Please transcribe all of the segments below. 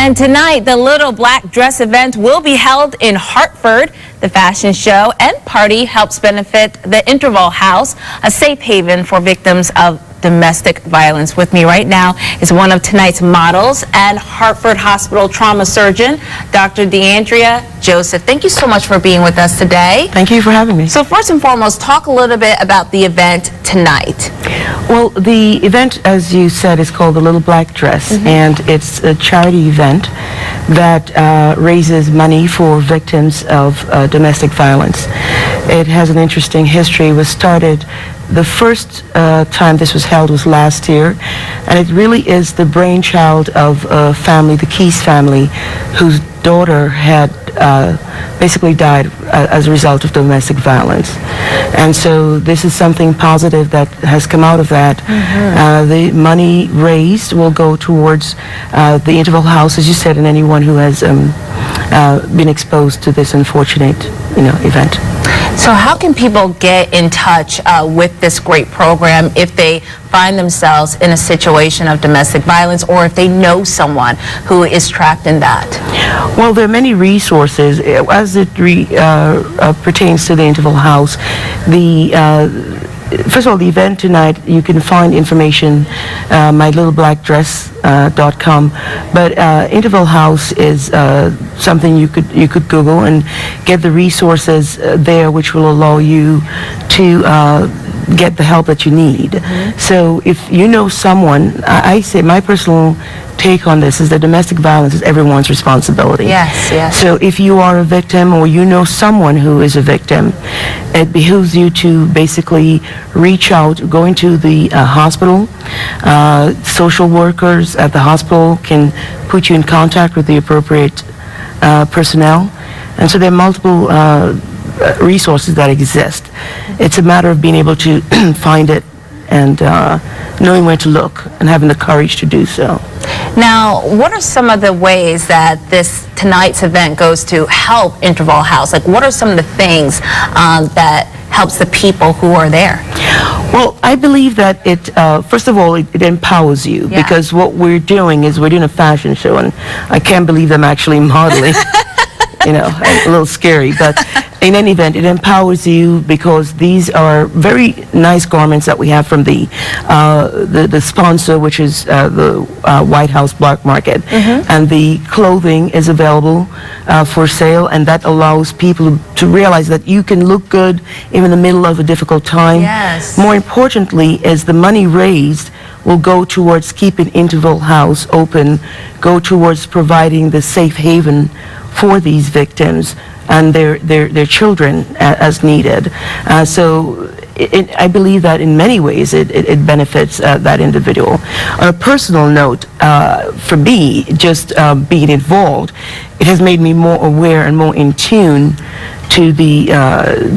And tonight, the Little Black Dress event will be held in Hartford. The fashion show and party helps benefit the Interval House, a safe haven for victims of domestic violence. With me right now is one of tonight's models and Hartford Hospital trauma surgeon, Dr. DeAndrea Joseph. Thank you so much for being with us today. Thank you for having me. So first and foremost, talk a little bit about the event tonight. Well, the event, as you said, is called the Little Black Dress, and it's a charity event that raises money for victims of domestic violence. It has an interesting history. It was started, the first time this was held was last year, and it really is the brainchild of a family, the Keys family, whose daughter had basically died as a result of domestic violence. And so this is something positive that has come out of that. The money raised will go towards the Interval House, as you said, and anyone who has been exposed to this unfortunate, event. So how can people get in touch with this great program if they find themselves in a situation of domestic violence, or if they know someone who is trapped in that? Well, there are many resources as it pertains to the Interval House. First of all, the event tonight, you can find information mylittleblackdress.com, but Interval House is something you could Google and get the resources there, which will allow you to get the help that you need. So if you know someone, I say my personal take on this is that domestic violence is everyone's responsibility. Yes, yes. So if you are a victim or you know someone who is a victim, it behooves you to basically reach out, go into the hospital. Social workers at the hospital can put you in contact with the appropriate personnel. And so there are multiple resources that exist. It's a matter of being able to find it and knowing where to look and having the courage to do so. Now, what are some of the ways that tonight's event goes to help Interval House? Like, what are some of the things that helps the people who are there? Well, I believe that it, first of all, it empowers you, because what we're doing is we're doing a fashion show, and I can't believe I'm actually modeling. A little scary, but in any event, it empowers you because these are very nice garments that we have from the sponsor, which is the White House Black Market, and the clothing is available for sale, and that allows people to realize that you can look good even in the middle of a difficult time. Yes. More importantly, is the money raised will go towards keeping Interval House open, go towards providing the safe haven for these victims and their children as needed. So I believe that in many ways it benefits that individual. On a personal note, for me, just being involved, it has made me more aware and more in tune to the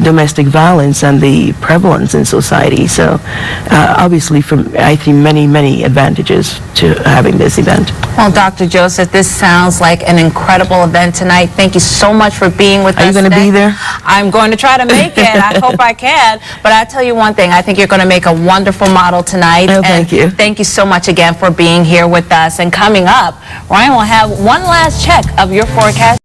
domestic violence and the prevalence in society. So obviously, I see many advantages to having this event. Well, Dr. Joseph, this sounds like an incredible event tonight. Thank you so much for being with us today. Are you going to be there? I'm going to try to make it. I hope I can. But I'll tell you one thing. I think you're going to make a wonderful model tonight. Oh, thank you. Thank you so much again for being here with us. And coming up, Ryan will have one last check of your forecast.